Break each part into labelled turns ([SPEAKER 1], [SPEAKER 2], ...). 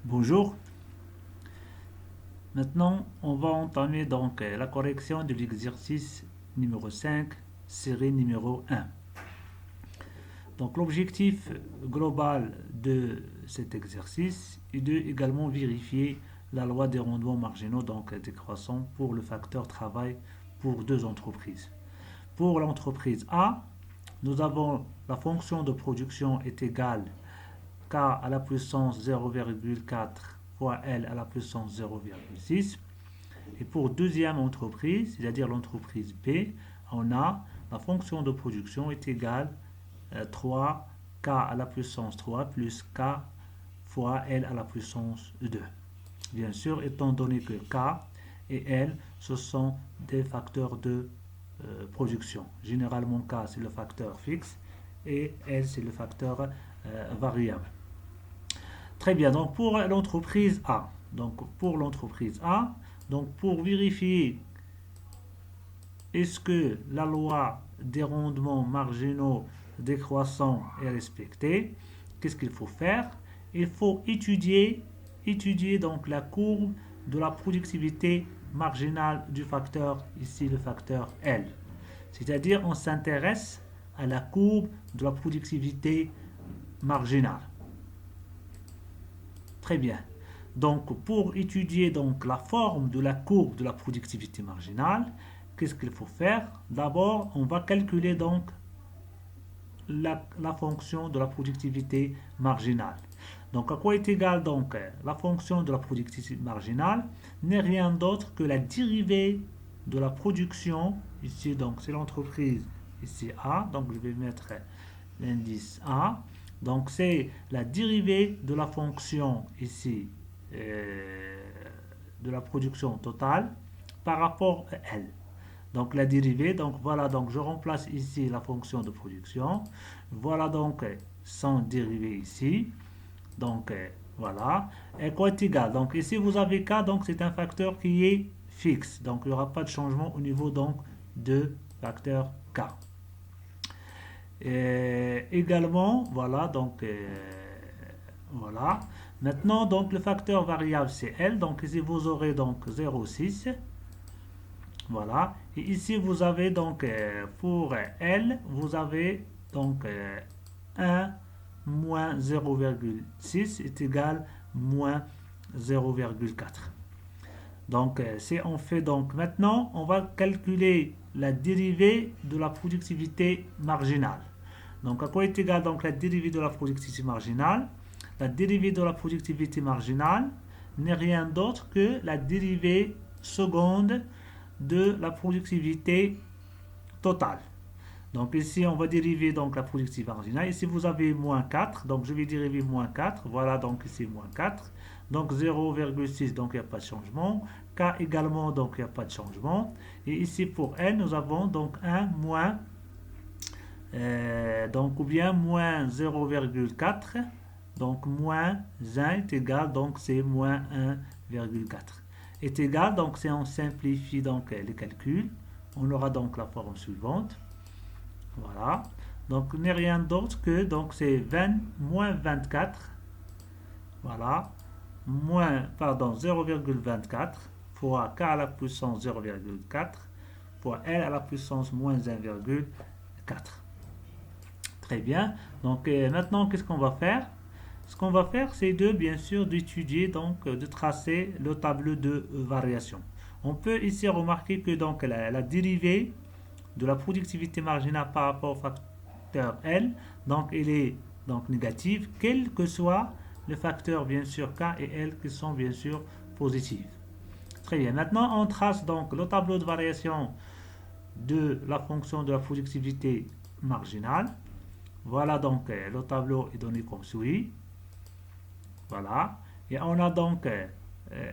[SPEAKER 1] Bonjour. Maintenant, on va entamer donc la correction de l'exercice numéro 5, série numéro 1. Donc l'objectif global de cet exercice est de également vérifier la loi des rendements marginaux donc décroissants pour le facteur travail pour deux entreprises. Pour l'entreprise A, nous avons la fonction de production est égale k à la puissance 0,4 fois L à la puissance 0,6. Et pour deuxième entreprise, c'est-à-dire l'entreprise B, on a la fonction de production est égale 3k à la puissance 3 plus k fois L à la puissance 2. Bien sûr, étant donné que k et L, ce sont des facteurs de production. Généralement, k, c'est le facteur fixe et L, c'est le facteur variable. Très bien, donc pour l'entreprise A. Donc pour vérifier est-ce que la loi des rendements marginaux décroissants est respectée, qu'est-ce qu'il faut faire? Il faut étudier donc la courbe de la productivité marginale du facteur, ici le facteur L. C'est-à-dire on s'intéresse à la courbe de la productivité marginale. Très bien. Donc, pour étudier donc, la forme de la courbe de la productivité marginale, qu'est-ce qu'il faut faire? D'abord, on va calculer donc la fonction de la productivité marginale. Donc, à quoi est égale donc la fonction de la productivité marginale? N'est rien d'autre que la dérivée de la production. Ici, donc, c'est l'entreprise, ici A. Donc, je vais mettre l'indice A. Donc, c'est la dérivée de la fonction ici de la production totale par rapport à L. Donc, la dérivée, donc voilà, donc je remplace ici la fonction de production. Voilà donc son dérivé ici. Donc, voilà. Et quoi est égal? Donc, ici, vous avez K, donc c'est un facteur qui est fixe. Donc, il n'y aura pas de changement au niveau donc de facteur K. Et également, voilà, donc voilà. Maintenant, donc le facteur variable c'est L. Donc ici vous aurez donc 0,6. Voilà. Et ici vous avez donc pour L, vous avez donc 1 moins 0,6 est égal moins 0,4. Donc si on fait donc maintenant, on va calculer la dérivée de la productivité marginale. Donc, à quoi est égal donc la dérivée de la productivité marginale? La dérivée de la productivité marginale n'est rien d'autre que la dérivée seconde de la productivité totale. Donc ici, on va dériver donc la productivité marginale. Ici, vous avez moins 4. Donc, je vais dériver moins 4. Voilà, donc ici, moins 4. Donc, 0,6, donc il n'y a pas de changement. K également, donc il n'y a pas de changement. Et ici, pour N, nous avons donc 1 moins donc ou bien moins 0,4 donc moins 1 est égal donc c'est moins 1,4 est égal donc si on simplifie donc les calculs on aura donc la forme suivante voilà donc n'est rien d'autre que donc c'est 20 moins 24 voilà moins pardon 0,24 fois k à la puissance 0,4 fois l à la puissance moins 1,4. Très bien. Donc maintenant, qu'est-ce qu'on va faire? Ce qu'on va faire, c'est de bien sûr d'étudier donc de tracer le tableau de variation. On peut ici remarquer que donc la dérivée de la productivité marginale par rapport au facteur L, donc elle est donc négative, quel que soit le facteur bien sûr K et L qui sont bien sûr positifs. Très bien. Maintenant, on trace donc le tableau de variation de la fonction de la productivité marginale. Voilà donc le tableau est donné comme suit. Voilà. Et on a donc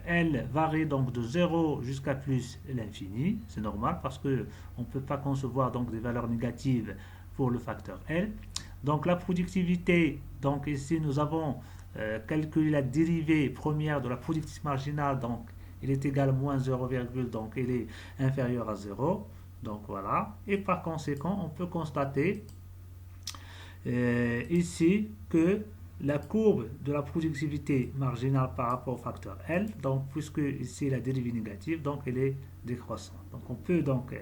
[SPEAKER 1] L varie donc de 0 jusqu'à plus l'infini. C'est normal parce que on ne peut pas concevoir donc des valeurs négatives pour le facteur L. Donc la productivité, donc ici nous avons calculé la dérivée première de la productivité marginale. Donc il est égal à moins 0, donc il est inférieur à 0. Donc voilà. Et par conséquent, on peut constater ici que la courbe de la productivité marginale par rapport au facteur L, donc puisque ici la dérivée négative, donc elle est décroissante. Donc on peut donc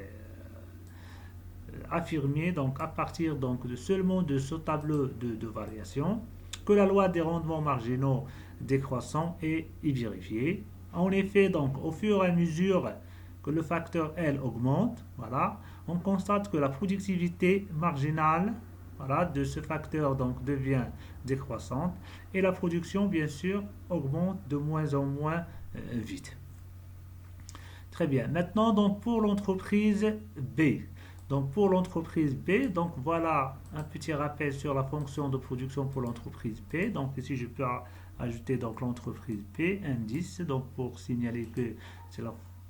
[SPEAKER 1] affirmer donc à partir donc de seulement de ce tableau de variation que la loi des rendements marginaux décroissants est vérifiée. En effet, donc au fur et à mesure que le facteur L augmente, voilà, on constate que la productivité marginale, voilà, de ce facteur donc devient décroissante et la production bien sûr augmente de moins en moins vite. Très bien. Maintenant donc pour l'entreprise B. Donc pour l'entreprise B, donc voilà un petit rappel sur la fonction de production pour l'entreprise B. Donc ici je peux ajouter donc l'entreprise B, indice, donc pour signaler que c'est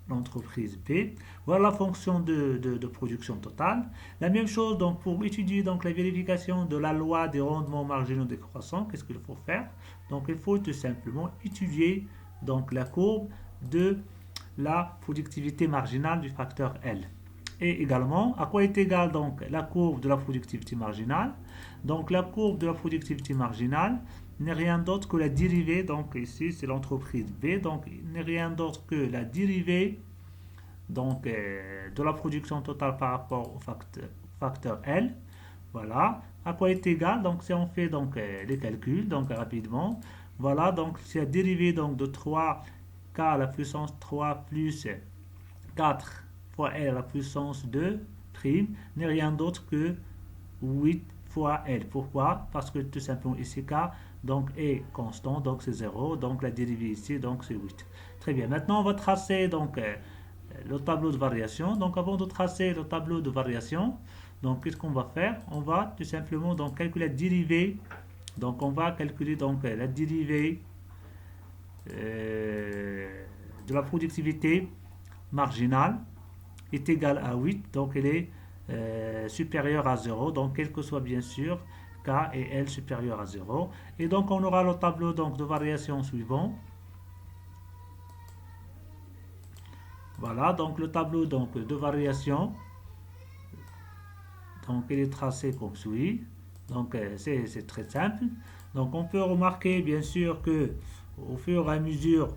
[SPEAKER 1] l'entreprise B. Voilà la fonction de production totale. La même chose donc pour étudier donc la vérification de la loi des rendements marginaux décroissants, qu'est-ce qu'il faut faire? Donc il faut tout simplement étudier donc la courbe de la productivité marginale du facteur L. Et également, à quoi est égale donc la courbe de la productivité marginale? Donc la courbe de la productivité marginale n'est rien d'autre que la dérivée, donc ici c'est l'entreprise B, donc il n'est rien d'autre que la dérivée donc, de la production totale par rapport au facteur L. Voilà, à quoi est égal? Donc si on fait donc les calculs, donc rapidement, voilà, donc c'est la dérivée donc de 3k à la puissance 3 plus 4 fois L à la puissance 2 prime n'est rien d'autre que 8 fois L. Pourquoi? Parce que tout simplement ici K donc est constant, donc c'est 0, donc la dérivée ici donc c'est 8. Très bien, maintenant on va tracer donc le tableau de variation. Donc avant de tracer le tableau de variation, donc qu'est-ce qu'on va faire? On va tout simplement donc calculer la dérivée. Donc on va calculer donc la dérivée de la productivité marginale est égale à 8, donc elle est supérieure à 0, donc quel que soit bien sûr K et L supérieur à 0. Et donc on aura le tableau donc, de variation suivant. Voilà, donc le tableau donc, de variation, donc il est tracé comme suit. Donc c'est très simple. Donc on peut remarquer bien sûr que au fur et à mesure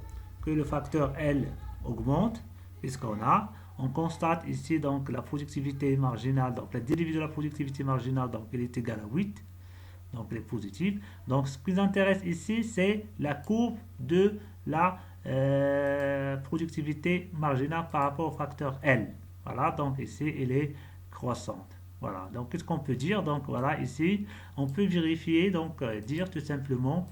[SPEAKER 1] que le facteur L augmente, puisqu'on a, on constate ici donc la productivité marginale, donc la dérivée de la productivité marginale, donc elle est égale à 8, donc elle est positive. Donc ce qui nous intéresse ici, c'est la courbe de la productivité marginale par rapport au facteur L. Voilà, donc ici elle est croissante. Voilà, donc qu'est-ce qu'on peut dire? Donc voilà, ici, on peut vérifier, donc dire tout simplement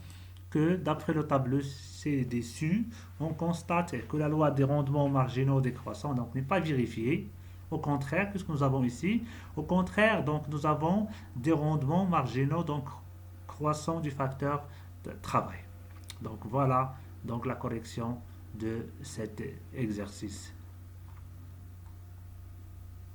[SPEAKER 1] que d'après le tableau ci-dessus, on constate que la loi des rendements marginaux décroissants donc n'est pas vérifiée. Au contraire, qu'est-ce que nous avons ici? Au contraire, donc nous avons des rendements marginaux donc croissants du facteur de travail. Donc voilà donc la correction de cet exercice.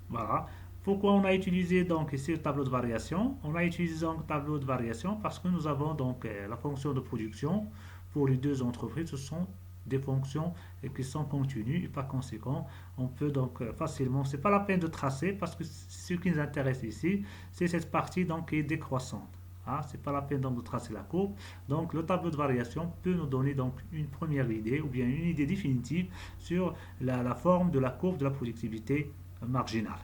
[SPEAKER 1] Voilà. Pourquoi on a utilisé donc ici le tableau de variation? On a utilisé donc le tableau de variation parce que nous avons donc la fonction de production pour les deux entreprises. Ce sont des fonctions qui sont continues et par conséquent on peut donc facilement, c'est pas la peine de tracer parce que ce qui nous intéresse ici c'est cette partie donc qui est décroissante. Hein, c'est pas la peine donc de tracer la courbe. Donc le tableau de variation peut nous donner donc une première idée ou bien une idée définitive sur la forme de la courbe de la productivité marginale.